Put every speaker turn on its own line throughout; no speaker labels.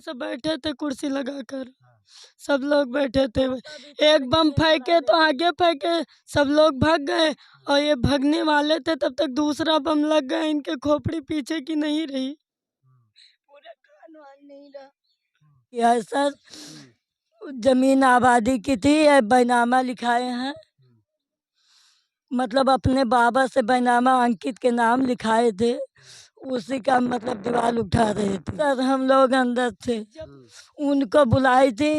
सब बैठे थे कुर्सी लगाकर, सब लोग बैठे थे। एक बम फेंके तो आगे फेंके, सब लोग भाग गए और ये भागने वाले थे तब तक दूसरा बम लग गया। इनके खोपड़ी पीछे की नहीं रही, पूरा कान वान नहीं रहा। यह सर जमीन आबादी की थी, ये बैनामा लिखाए हैं, मतलब अपने बाबा से बैनामा अंकित के नाम लिखाए थे, उसी का मतलब दीवार उठा रहे थे। सर हम लोग अंदर थे, उनको बुलाई थी,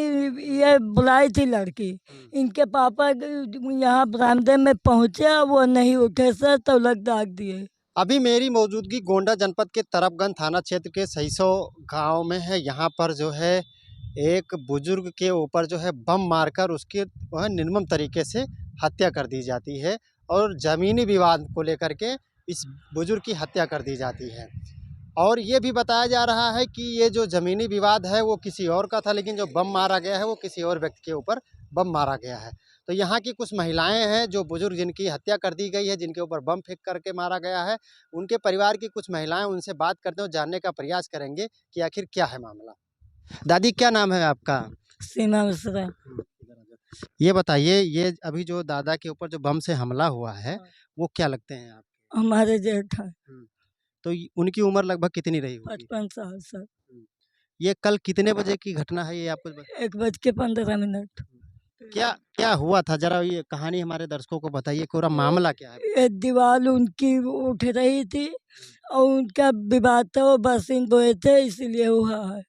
ये बुलाई थी लड़की, इनके पापा यहाँ बरामदे में पहुँचे, वो नहीं उठे सर, तो लग दाग दिए।
अभी मेरी मौजूदगी गोंडा जनपद के तरफगंज थाना क्षेत्र के सहीसो गांव में है। यहाँ पर जो है एक बुजुर्ग के ऊपर जो है बम मारकर उसकी वह निर्मम तरीके से हत्या कर दी जाती है और ज़मीनी विवाद को लेकर के इस बुजुर्ग की हत्या कर दी जाती है। और ये भी बताया जा रहा है कि ये जो ज़मीनी विवाद है वो किसी और का था, लेकिन जो बम मारा गया है वो किसी और व्यक्ति के ऊपर बम मारा गया है। तो यहाँ की कुछ महिलाएं हैं जो बुजुर्ग जिनकी हत्या कर दी गई है, जिनके ऊपर बम फेंक करके मारा गया है, उनके परिवार की कुछ महिलाएं, उनसे बात करते हैं, जानने का प्रयास करेंगे कि आखिर क्या है मामला। दादी क्या नाम है आपका?
सीमा मिश्रा।
ये बताइए, ये अभी जो दादा के ऊपर जो बम से हमला हुआ है वो क्या लगते हैं आप?
हमारे जेठ है।
तो उनकी उम्र लगभग कितनी रही होगी?
55 साल सर।
ये कल कितने बजे की घटना है ये आपको
1:15
क्या क्या हुआ था, जरा ये कहानी हमारे दर्शकों को बताइए, पूरा मामला क्या है?
ये दीवार उनकी उठ रही थी और उनका विवाद था, वो बरसीन बोए थे इसलिए हुआ है।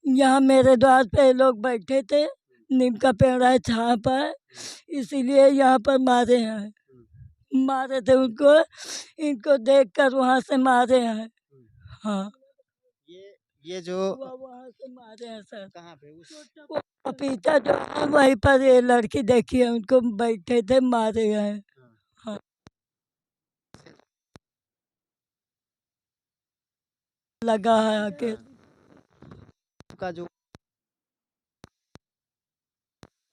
यहाँ मेरे द्वार पे लोग बैठे थे, नीम का पेड़ है छाया पर, इसीलिए यहाँ पर मारे हैं, मारे थे उनको, इनको देखकर वहाँ से मारे हैं। हाँ
ये जो
वहाँ से मारे हैं सर।
कहाँ पे
वो पपीता जो है वहीं पर ये लड़की देखी है, उनको बैठे थे मारे हैं। हाँ लगा है आके
का जो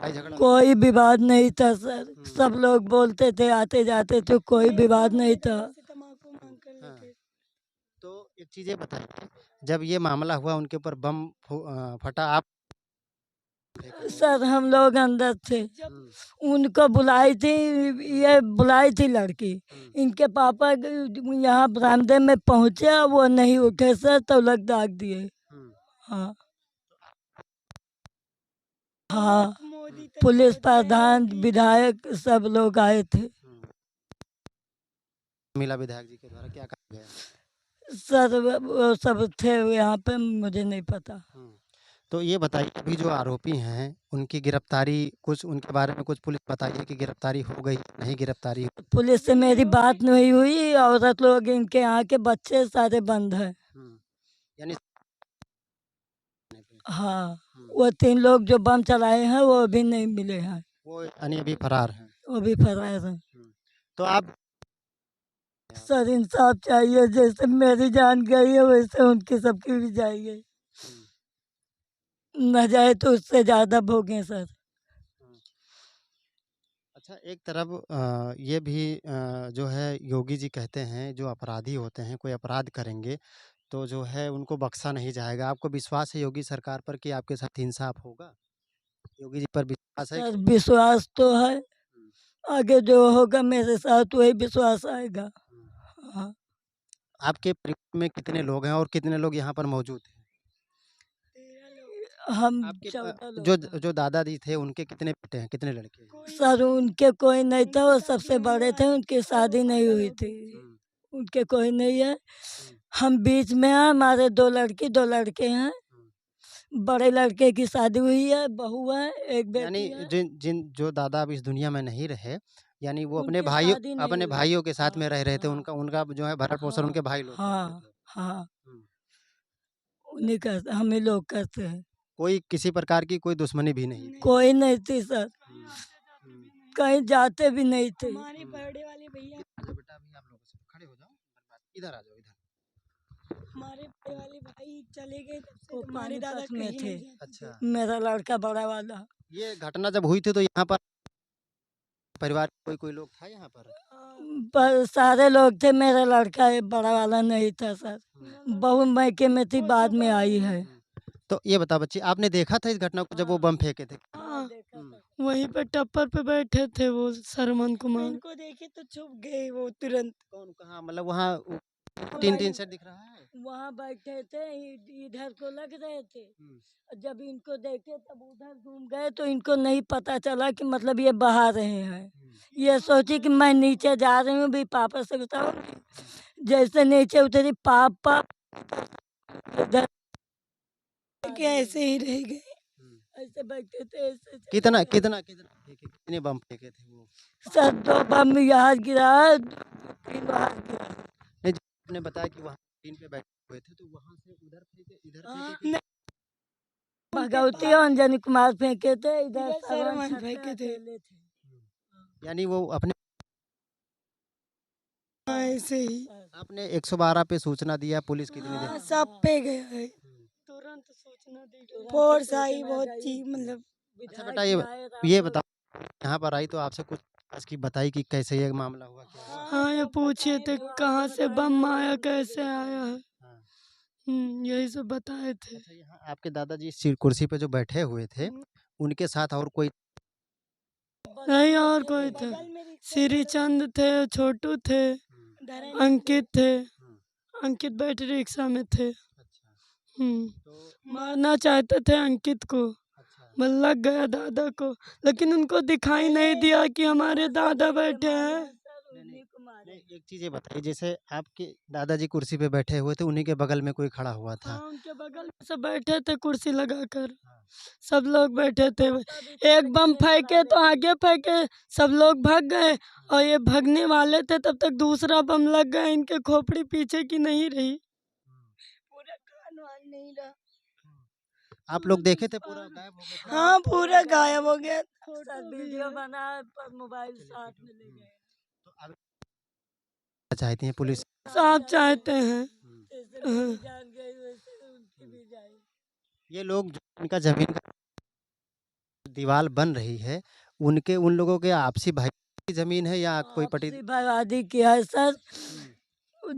झगड़ा
कोई विवाद नहीं था सर, सब लोग बोलते थे आते जाते थे, कोई विवाद नहीं था।
हाँ। तो एक चीज़ ये बताइए, जब ये मामला हुआ उनके ऊपर बम फटा, आप
सर हम लोग अंदर थे, उनको बुलाई थी, ये बुलाई थी लड़की, इनके पापा यहाँ बरामदे में पहुँचे, वो नहीं उठे सर, तो लग दाग दिए। हाँ हाँ पुलिस प्रधान विधायक सब लोग आए थे।
मिला विधायक जी के द्वारा क्या कहा गया?
सर वो सब थे यहाँ पे, मुझे नहीं पता।
तो ये बताइए, अभी जो आरोपी हैं उनकी गिरफ्तारी, कुछ उनके बारे में कुछ पुलिस बताइए कि गिरफ्तारी हो गई नहीं गिरफ्तारी हुई?
पुलिस से मेरी बात नहीं हुई, औरत लोग इनके यहाँ के बच्चे सारे बंद हैं।
यानी
हाँ वो 3 लोग जो बम चलाए हैं वो अभी नहीं मिले हैं,
वो यानी अभी फरार हैं।
वो भी फरार हैं।
तो आप
सर इंसाफ चाहिए, जैसे मेरी जान गई है वैसे उनकी सबकी भी जाएगी, न जाए तो उससे ज्यादा भोगें सर।
अच्छा, एक तरफ ये भी जो है योगी जी कहते हैं जो अपराधी होते हैं, कोई अपराध करेंगे तो जो है उनको बख्शा नहीं जाएगा। आपको विश्वास है योगी सरकार पर कि आपके साथ इंसाफ होगा? योगी जी पर विश्वास है?
सर विश्वास तो है, आगे जो होगा मेरे साथ वही विश्वास आएगा। हाँ
आपके परिवार में कितने लोग हैं और कितने लोग यहाँ पर मौजूद हैं?
हम
आपके
14 लोग
जो
हैं।
जो दादाजी थे उनके कितने बेटे हैं, कितने लड़के हैं?
सर उनके कोई नहीं था, वो सबसे बड़े थे, उनकी शादी नहीं हुई थी, उनके कोई नहीं है। हम बीच में हैं, हमारे 2 लड़की 2 लड़के हैं, बड़े लड़के की शादी हुई है, बहू है, एक बेटी
यानी
है।
जिन जिन जो दादा अब इस दुनिया में नहीं रहे, यानी वो
उनकी शादी नहीं
अपने
हुई।
भाइयों के साथ में रह रहे थे,
हाँ
उनका उनका जो है भरण पोषण उनके भाई लोग करते
हाँ
थे।
हाँ
हम्म।
उन्हीं का हम ही लोग करते हैं।
कोई किसी प्रकार की कोई दुश्मनी भी नहीं थी?
कोई नहीं थी सर,
हम्म।
कहीं जाते भी नहीं थे।
हमारे बर्थडे वाले भैया, बेटा अभी आप लोगों से खड़े हो जाओ, इधर आ जाओ, इधर।
हमारे बड़े वाले भाई चले गए जब से, हमारे दादा में
नहीं
थे।
गए। अच्छा,
मेरा लड़का बड़ा वाला,
ये घटना जब हुई थी तो यहाँ पर परिवार के कोई कोई लोग था यहाँ पर?
पर सारे लोग थे, मेरा लड़का बड़ा वाला नहीं था सर, बहू मैके में थी, बाद में आई है।
तो ये बताओ बच्ची, आपने देखा था इस घटना को जब वो बम फेंके थे?
हाँ
हुँ।
वहीं पे टप्पर पे बैठे थे वो सरमन कुमार। इनको देखे तो छुप गए वो तुरंत।
कौन कहाँ, मतलब वहाँ
वो
3-3 सेट दिख रहा है?
वहाँ बैठे थे इधर को लग रहे थे।
हुँ।
और जब इनको देखे तब उधर घूम गए तो इनको नहीं पता चला कि मतलब ये बहा रहे हैं।
हुँ।
ये सोची कि मैं नीचे जा रही हूँ भी पापा से बताऊंगी। जैसे नीचे उतरी पापा इधर के ऐसे ही रह गए।
हुँ।
ऐसे बैठे थे ऐसे चले
कितना
गए।
कितना कितना फेंके, कितने बम फेंके थे वो?
सर 2 बम यहाँ गिरा 3 वहाँ गिरा।
नहीं, जो आपने बताया कि वहाँ टीन पे बैठे हुए थे, तो वहाँ से उधर फेंके, इधर फेंके कि
नहीं भगवती और अंजनी कुमार फेंके थे इधर सरवन फेंके थे।
यानी वो अपने
हाँ, ऐसे ही
आपने 112 पे सूचना दिया, पुलिस कितनी देर?
सब पे गया है तुरंत सूचना दी फोर्स आई बहुत ही मतलब
अच्छा बेटा, ये बताओ, यहाँ पर आई तो आपसे कुछ खास की बताई कि कैसे ये मामला हुआ, क्या हुआ?
हाँ ये पूछे थे कहाँ से बम आया कैसे आया है।
हाँ।
यही सब बताए थे।
अच्छा, यहाँ आपके दादाजी इस कुर्सी पे जो बैठे हुए थे, उनके साथ और कोई?
नहीं और कोई थे श्री चंद थे छोटू थे अंकित थे। अंकित बैठ रिक्शा में थे।
अच्छा। तो
मारना चाहते थे अंकित को
अच्छा।
बस लग गया दादा को लेकिन उनको दिखाई नहीं दिया कि हमारे दादा बैठे हैं।
नहीं, एक चीज़ ये बताइए, जैसे आपके दादाजी कुर्सी पे बैठे हुए थे, उन्हीं के बगल में कोई खड़ा हुआ था?
हाँ उनके बगल में सब बैठे थे कुर्सी लगाकर।
हाँ।
सब लोग बैठे थे। एक बम फेंके तो आगे फेंके सब लोग भाग गए और ये भागने वाले थे तब तक दूसरा बम लग गया इनके खोपड़ी पीछे की नहीं रही। पूरा कान वान नहीं रहा।
आप लोग देखे थे पूरा गायब हो गया था?
हाँ पूरा गायब हो गया। वीडियो बना पर मोबाइल साथ में ले गए।
तो अब क्या चाहती हैं पुलिस?
साफ चाहते हैं।
ये लोग जो इनका जमीन का दीवार बन रही है, उन लोगों के आपसी भाई की जमीन है या कोई पटी?
आपसी बर्बादी की है सर।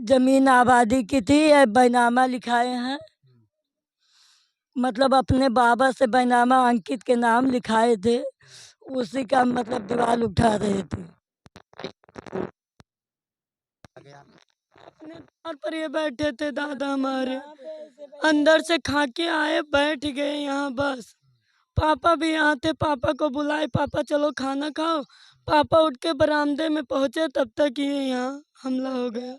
जमीन आबादी की थी ये बैनामा लिखाए हैं। मतलब अपने बाबा से बैनामा अंकित के नाम लिखाए थे उसी का मतलब दीवार उठा रहे थे। अपने द्वार पर ये बैठे थे दादा हमारे अंदर से खा के आए बैठ गए यहाँ बस। पापा भी यहाँ थे पापा को बुलाए पापा चलो खाना खाओ। पापा उठ के बरामदे में पहुँचे तब तक ये यहाँ हमला हो गया।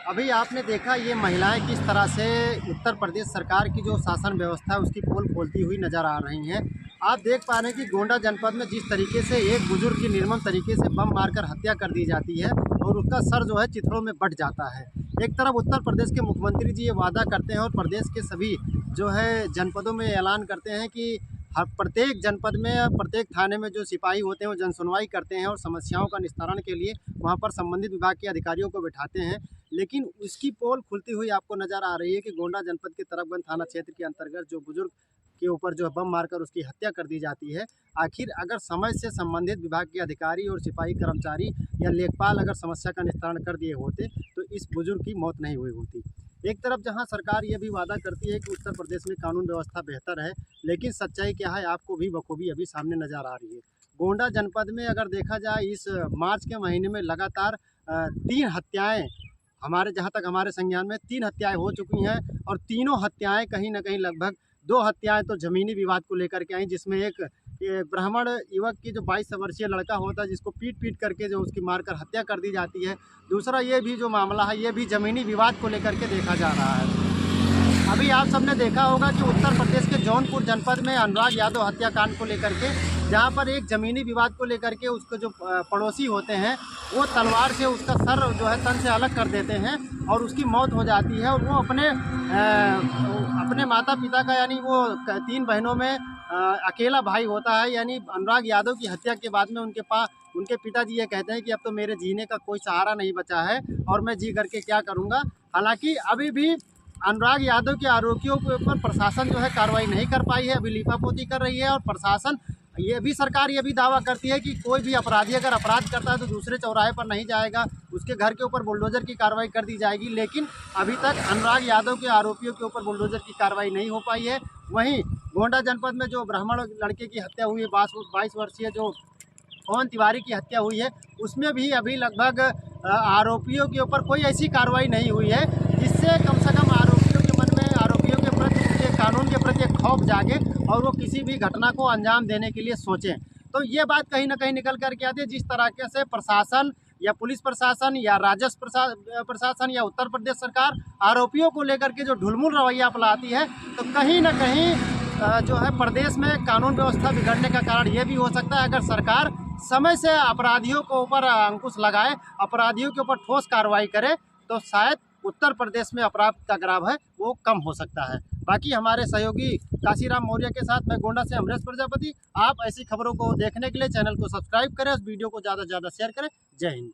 अभी आपने देखा ये महिलाएं किस तरह से उत्तर प्रदेश सरकार की जो शासन व्यवस्था है उसकी पोल खोलती हुई नजर आ रही हैं। आप देख पा रहे हैं कि गोंडा जनपद में जिस तरीके से एक बुजुर्ग की निर्मम तरीके से बम मारकर हत्या कर दी जाती है और उसका सर जो है चिथड़ों में बट जाता है। एक तरफ उत्तर प्रदेश के मुख्यमंत्री जी ये वादा करते हैं और प्रदेश के सभी जो है जनपदों में ऐलान करते हैं कि हर प्रत्येक जनपद में प्रत्येक थाने में जो सिपाही होते हैं वो जनसुनवाई करते हैं और समस्याओं का निस्तारण के लिए वहाँ पर संबंधित विभाग के अधिकारियों को बिठाते हैं। लेकिन उसकी पोल खुलती हुई आपको नज़र आ रही है कि गोंडा जनपद के तरफगंज थाना क्षेत्र के अंतर्गत जो बुजुर्ग के ऊपर जो बम मारकर उसकी हत्या कर दी जाती है, आखिर अगर समय से संबंधित विभाग के अधिकारी और सिपाही कर्मचारी या लेखपाल अगर समस्या का निस्तारण कर दिए होते तो इस बुजुर्ग की मौत नहीं हुई होती। एक तरफ जहां सरकार ये भी वादा करती है कि उत्तर प्रदेश में कानून व्यवस्था बेहतर है, लेकिन सच्चाई क्या है आपको भी बखूबी अभी सामने नज़र आ रही है। गोंडा जनपद में अगर देखा जाए इस मार्च के महीने में लगातार 3 हत्याएँ हमारे जहाँ तक हमारे संज्ञान में 3 हत्याएँ हो चुकी हैं और तीनों हत्याएँ कहीं न कहीं लगभग 2 हत्याएँ तो ज़मीनी विवाद को लेकर के आई, जिसमें एक ये ब्राह्मण युवक की जो 22 वर्षीय लड़का होता है जिसको पीट करके जो उसकी मारकर हत्या कर दी जाती है। दूसरा ये भी जो मामला है ये भी ज़मीनी विवाद को लेकर के देखा जा रहा है। अभी आप सबने देखा होगा कि उत्तर प्रदेश के जौनपुर जनपद में अनुराग यादव हत्याकांड को लेकर के जहाँ पर एक ज़मीनी विवाद को लेकर के उसको जो पड़ोसी होते हैं वो तलवार से उसका सर जो है तन से अलग कर देते हैं और उसकी मौत हो जाती है और वो अपने माता पिता का यानी वो 3 बहनों में अकेला भाई होता है। यानी अनुराग यादव की हत्या के बाद में उनके पिताजी ये कहते हैं कि अब तो मेरे जीने का कोई सहारा नहीं बचा है और मैं जी करके क्या करूँगा। हालांकि अभी भी अनुराग यादव के आरोपियों के ऊपर प्रशासन जो है कार्रवाई नहीं कर पाई है, अभी लीपापोती कर रही है और प्रशासन ये भी सरकार ये भी दावा करती है कि कोई भी अपराधी अगर अपराध करता है तो दूसरे चौराहे पर नहीं जाएगा, उसके घर के ऊपर बुलडोज़र की कार्रवाई कर दी जाएगी। लेकिन अभी तक अनुराग यादव के आरोपियों के ऊपर बुलडोज़र की कार्रवाई नहीं हो पाई है। वहीं गोंडा जनपद में जो ब्राह्मण लड़के की हत्या हुई है, 22 वर्षीय जो पवन तिवारी की हत्या हुई है, उसमें भी अभी लगभग आरोपियों के ऊपर कोई ऐसी कार्रवाई नहीं हुई है जिससे कम से कम आरोपियों के मन में आरोपियों के प्रति, उनके कानून के प्रति एक खौफ जागे और वो किसी भी घटना को अंजाम देने के लिए सोचें। तो ये बात कहीं ना कहीं निकल कर के आती है, जिस तरीके से प्रशासन या पुलिस प्रशासन या राजस्व प्रशासन या उत्तर प्रदेश सरकार आरोपियों को लेकर के जो ढुलमुल रवैया अपनाती है, तो कहीं ना कहीं जो है प्रदेश में कानून व्यवस्था बिगड़ने का कारण ये भी हो सकता है। अगर सरकार समय से अपराधियों को ऊपर अंकुश लगाए, अपराधियों के ऊपर ठोस कार्रवाई करे, तो शायद उत्तर प्रदेश में अपराध का ग्राफ है वो कम हो सकता है। बाकी हमारे सहयोगी काशीराम मौर्य के साथ मैं गोंडा से अमरेश प्रजापति। आप ऐसी खबरों को देखने के लिए चैनल को सब्सक्राइब करें, उस वीडियो को ज़्यादा से ज़्यादा शेयर करें। जय हिंद।